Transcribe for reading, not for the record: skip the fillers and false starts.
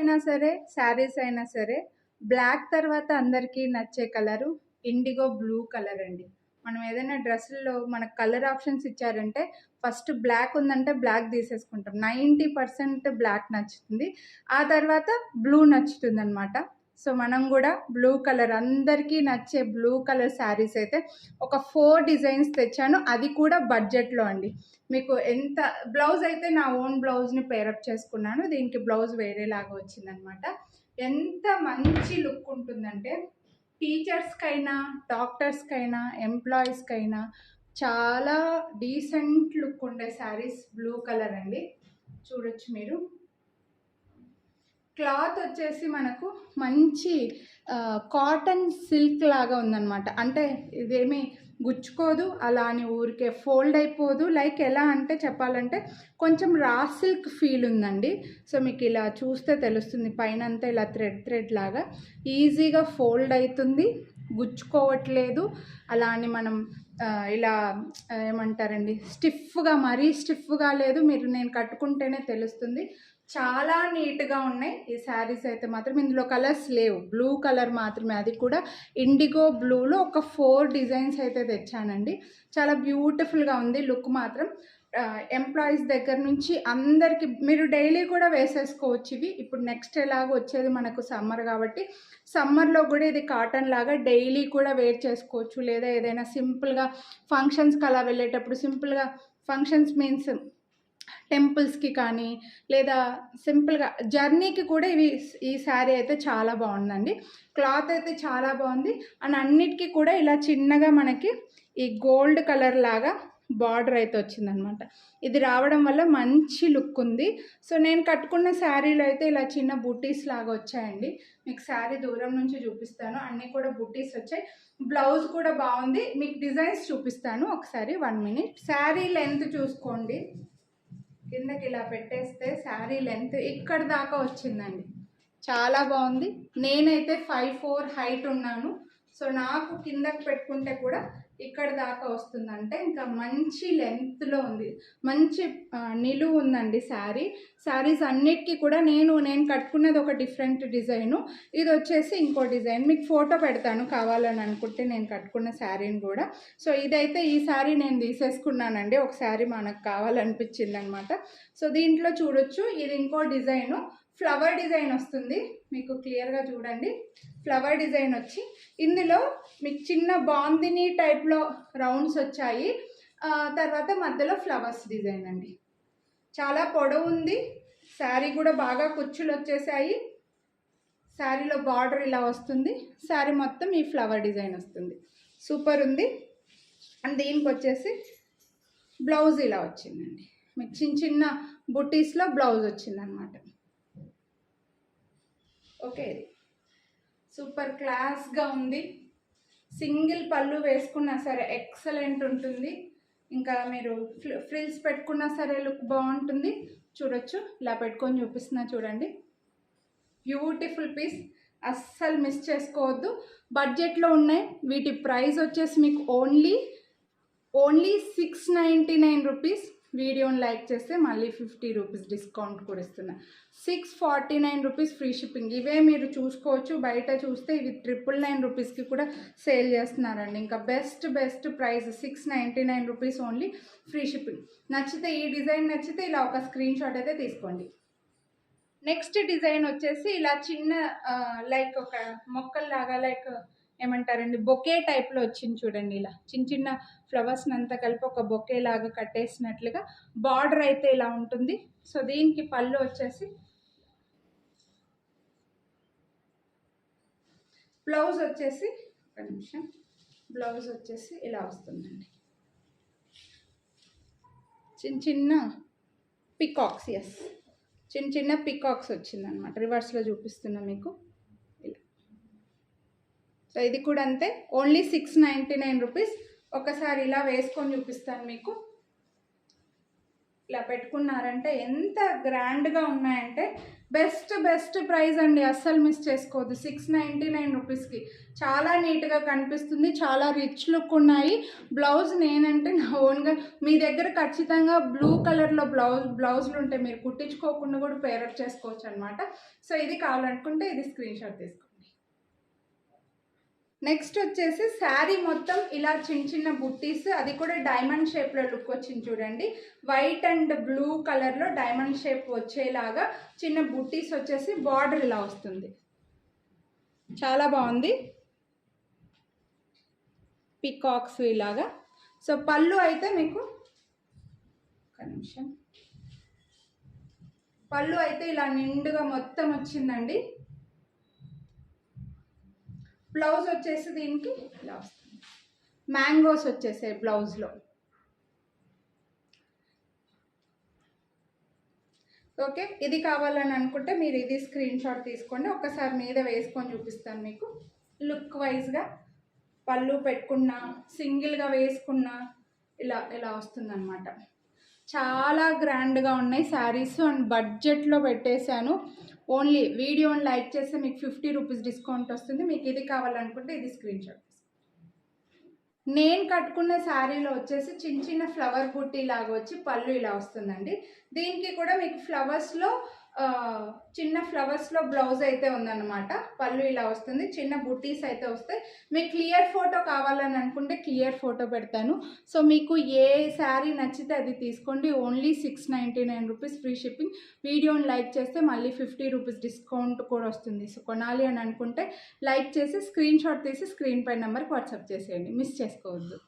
అయినా సరే, శారీస్ అయినా సరే, బ్లాక్ తర్వాత అందరికీ నచ్చే కలరు ఇండిగో బ్లూ కలర్ అండి. మనం ఏదైనా డ్రెస్సుల్లో మనకు కలర్ ఆప్షన్స్ ఇచ్చారంటే ఫస్ట్ బ్లాక్ ఉందంటే బ్లాక్ తీసేసుకుంటాం. 90% బ్లాక్ నచ్చుతుంది. ఆ తర్వాత బ్లూ నచ్చుతుందనమాట. సో మనం కూడా బ్లూ కలర్ అందరికీ నచ్చే బ్లూ కలర్ శారీస్ అయితే ఒక 4 డిజైన్స్ తెచ్చాను. అది కూడా బడ్జెట్లో అండి. మీకు ఎంత బ్లౌజ్ అయితే నా ఓన్ బ్లౌజ్ని పేరప్ చేసుకున్నాను. దీనికి బ్లౌజ్ వేరేలాగా వచ్చిందనమాట. ఎంత మంచి లుక్ ఉంటుందంటే టీచర్స్కైనా, డాక్టర్స్కైనా, ఎంప్లాయీస్కైనా చాలా డీసెంట్ లుక్ ఉండే శారీస్ బ్లూ కలర్ అండి. చూడొచ్చు మీరు. క్లాత్ వచ్చేసి మనకు మంచి కాటన్ సిల్క్ లాగా ఉందన్నమాట. అంటే ఇదేమీ గుచ్చుకోదు, అలా అని ఊరికే ఫోల్డ్ అయిపోదు. లైక్ ఎలా అంటే చెప్పాలంటే కొంచెం రా సిల్క్ ఫీల్ ఉందండి. సో మీకు ఇలా చూస్తే తెలుస్తుంది. పైన అంతా ఇలా థ్రెడ్ లాగా ఈజీగా ఫోల్డ్ అవుతుంది, గుచ్చుకోవట్లేదు. అలా అని మనం ఇలా ఏమంటారండి, స్టిఫ్గా, మరీ స్టిఫ్గా లేదు. నేను కట్టుకుంటేనే తెలుస్తుంది. చాలా నీట్గా ఉన్నాయి ఈ శారీస్ అయితే మాత్రం. ఇందులో కలర్స్ లేవు, బ్లూ కలర్ మాత్రమే. అది కూడా ఇండిగో బ్లూలో ఒక 4 డిజైన్స్ అయితే తెచ్చానండి. చాలా బ్యూటిఫుల్గా ఉంది లుక్ మాత్రం. ఎంప్లాయీస్ దగ్గర నుంచి అందరికి మీరు డైలీ కూడా వేసేసుకోవచ్చు ఇవి. ఇప్పుడు నెక్స్ట్ ఎలాగో వచ్చేది మనకు సమ్మర్ కాబట్టి సమ్మర్లో కూడా ఇది కాటన్ లాగా డైలీ కూడా వేర్ చేసుకోవచ్చు. లేదా ఏదైనా సింపుల్గా ఫంక్షన్స్కి అలా వెళ్ళేటప్పుడు, సింపుల్గా ఫంక్షన్స్ మీన్స్ టెంపుల్స్కి కానీ, లేదా సింపుల్గా జర్నీకి కూడా ఈ శారీ అయితే చాలా బాగుందండి. క్లాత్ అయితే చాలా బాగుంది. అండ్ అన్నిటికీ కూడా ఇలా చిన్నగా మనకి ఈ గోల్డ్ కలర్ లాగా బార్డర్ అయితే వచ్చిందనమాట. ఇది రావడం వల్ల మంచి లుక్ ఉంది. సో నేను కట్టుకున్న శారీలో అయితే ఇలా చిన్న బుటీస్ లాగా వచ్చాయండి. మీకు శారీ దూరం నుంచి చూపిస్తాను. అన్నీ కూడా బుటీస్ వచ్చాయి. బ్లౌజ్ కూడా బాగుంది. మీకు డిజైన్స్ చూపిస్తాను ఒకసారి, 1 మినిట్. శారీ లెంత్ చూసుకోండి. కిందకి ఇలా పెట్టేస్తే శారీ లెంత్ ఇక్కడ దాకా వచ్చిందండి. చాలా బాగుంది. నేనైతే 5'4" హైట్ ఉన్నాను. సో నాకు కిందకి పెట్టుకుంటే కూడా ఇక్కడ దాకా వస్తుందంటే ఇంకా మంచి లెంత్లో ఉంది. మంచి నిలువు ఉందండి శారీస్ అన్నిటికీ కూడా. నేను కట్టుకున్నది ఒక డిఫరెంట్ డిజైను, ఇది వచ్చేసి ఇంకో డిజైన్. మీకు ఫోటో పెడతాను కావాలని అనుకుంటే నేను కట్టుకున్న శారీని కూడా. సో ఇదైతే ఈ శారీ నేను తీసేసుకున్నానండి. ఒక శారీ మనకు కావాలనిపించింది అనమాట. సో దీంట్లో చూడొచ్చు, ఇది ఇంకో డిజైను. ఫ్లవర్ డిజైన్ వస్తుంది. మీకు క్లియర్గా చూడండి. ఫ్లవర్ డిజైన్ వచ్చి ఇందులో మీకు చిన్న బాందిని టైప్లో రౌండ్స్ వచ్చాయి. తర్వాత మధ్యలో ఫ్లవర్స్ డిజైన్ అండి. చాలా పొడవు ఉంది. శారీ కూడా బాగా కుచ్చులు వచ్చేసాయి. శారీలో బార్డర్ ఇలా వస్తుంది. శారీ మొత్తం ఈ ఫ్లవర్ డిజైన్ వస్తుంది. సూపర్ ఉంది. అండ్ దీనికి వచ్చేసి బ్లౌజ్ ఇలా వచ్చిందండి. మీకు చిన్న చిన్న బుటీస్లో బ్లౌజ్ వచ్చిందనమాట. ఓకే, సూపర్ క్లాస్గా ఉంది. సింగిల్ పళ్ళు వేసుకున్నా సరే ఎక్సలెంట్ ఉంటుంది. ఇంకా మీరు ఫ్రిల్స్ పెట్టుకున్నా సరే లుక్ బాగుంటుంది. చూడొచ్చు, ఇలా పెట్టుకొని చూపిస్తున్నా చూడండి. బ్యూటిఫుల్ పీస్, అస్సలు మిస్ చేసుకోవద్దు. బడ్జెట్లో ఉన్నాయి. వీటి ప్రైస్ వచ్చేసి మీకు ఓన్లీ 699 రూపీస్. వీడియోని లైక్ చేస్తే మళ్ళీ 50 రూపీస్ డిస్కౌంట్ కూడా ఇస్తున్నా. 649 రూపీస్ ఫ్రీ షిప్పింగ్. ఇవే మీరు చూసుకోవచ్చు. బయట చూస్తే ఇవి 999 రూపీస్కి కూడా సేల్ చేస్తున్నారండి. ఇంకా best price 699 rupees only, free shipping. నచ్చితే ఈ డిజైన్ నచ్చితే ఇలా ఒక స్క్రీన్ షాట్ అయితే తీసుకోండి. నెక్స్ట్ డిజైన్ వచ్చేసి ఇలా చిన్న లైక్ ఒక మొక్కల్లాగా, లైక్ ఏమంటారండి, బొకే టైప్లో వచ్చింది చూడండి. ఇలా చిన్న ఫ్లవర్స్ని అంతా కలిపి ఒక బొకే లాగా కట్టేసినట్లుగా బార్డర్ అయితే ఇలా ఉంటుంది. సో దీనికి పళ్ళు వచ్చేసి, బ్లౌజ్ వచ్చేసి ఒక నిమిషం, బ్లౌజ్ వచ్చేసి ఇలా వస్తుందండి. చిన్న పికాక్స్, చిన్న పికాక్స్ వచ్చిందనమాట. రివర్స్లో చూపిస్తున్నా మీకు ఇలా. సో ఇది కూడా అంతే, ఓన్లీ 699 రూపీస్. ఒకసారి ఇలా వేసుకొని చూపిస్తాను మీకు. ఇలా పెట్టుకున్నారంటే ఎంత గ్రాండ్గా ఉన్నాయంటే బెస్ట్ ప్రైస్ అండి, అస్సలు మిస్ చేసుకోవద్దు. 699 రూపీస్కి చాలా నీట్గా కనిపిస్తుంది, చాలా రిచ్ లుక్ ఉన్నాయి. బ్లౌజ్ నేనంటే నా ఓన్గా, మీ దగ్గర ఖచ్చితంగా బ్లూ కలర్లో బ్లౌజులు ఉంటే మీరు కుట్టించుకోకుండా కూడా పేరప్ చేసుకోవచ్చు అనమాట. సో ఇది కావాలనుకుంటే ఇది స్క్రీన్ షాట్ తీసుకోండి. నెక్స్ట్ వచ్చేసి శారీ మొత్తం ఇలా చిన్న బుట్టీస్, అది కూడా డైమండ్ షేప్లో లుక్ వచ్చింది చూడండి. వైట్ అండ్ బ్లూ కలర్లో డైమండ్ షేప్ వచ్చేలాగా చిన్న బుట్టీస్ వచ్చేసి బార్డర్ ఇలా వస్తుంది, చాలా బాగుంది. పికాక్స్ ఇలాగా. సో పళ్ళు అయితే మీకు ఒక నిమిషం, పళ్ళు అయితే ఇలా నిండుగా మొత్తం వచ్చిందండి. బ్లౌజ్ వచ్చేసి దీనికి ఇలా వస్తుంది, మ్యాంగోస్ వచ్చేసాయి బ్లౌజ్లో. ఓకే, ఇది కావాలని అనుకుంటే మీరు ఇది స్క్రీన్ షాట్ తీసుకోండి. ఒక్కసారి మీద వేసుకొని చూపిస్తాను మీకు లుక్ వైజ్గా. పళ్ళు పెట్టుకున్నా, సింగిల్గా వేసుకున్నా ఇలా ఇలా వస్తుందన్నమాట. చాలా గ్రాండ్గా ఉన్నాయి శారీస్ అండ్ బడ్జెట్లో పెట్టేశాను. ఓన్లీ వీడియోని లైక్ చేస్తే మీకు 50 రూపీస్ డిస్కౌంట్ వస్తుంది. మీకు ఇది కావాలనుకుంటే ఇది స్క్రీన్ షాట్. నేను కట్టుకున్న శారీలో వచ్చేసి చిన్న ఫ్లవర్ బుట్టి లాగా వచ్చి పళ్ళు ఇలా వస్తుందండి. దీనికి కూడా మీకు చిన్న ఫ్లవర్స్లో బ్లౌజ్ అయితే ఉందన్నమాట. పళ్ళు ఇలా వస్తుంది, చిన్న బుట్టీస్ అయితే వస్తాయి. మీకు క్లియర్ ఫోటో కావాలని అనుకుంటే క్లియర్ ఫోటో పెడతాను. సో మీకు ఏ శారీ నచ్చితే అది తీసుకోండి. Only 699 rupees free shipping. వీడియోని లైక్ చేస్తే మళ్ళీ 50 రూపీస్ డిస్కౌంట్ కూడా వస్తుంది. సో కొనాలి అని అనుకుంటే లైక్ చేసి స్క్రీన్ షాట్ తీసి స్క్రీన్ పై నెంబర్కి వాట్సాప్ చేసేయండి, మిస్ చేసుకోవద్దు.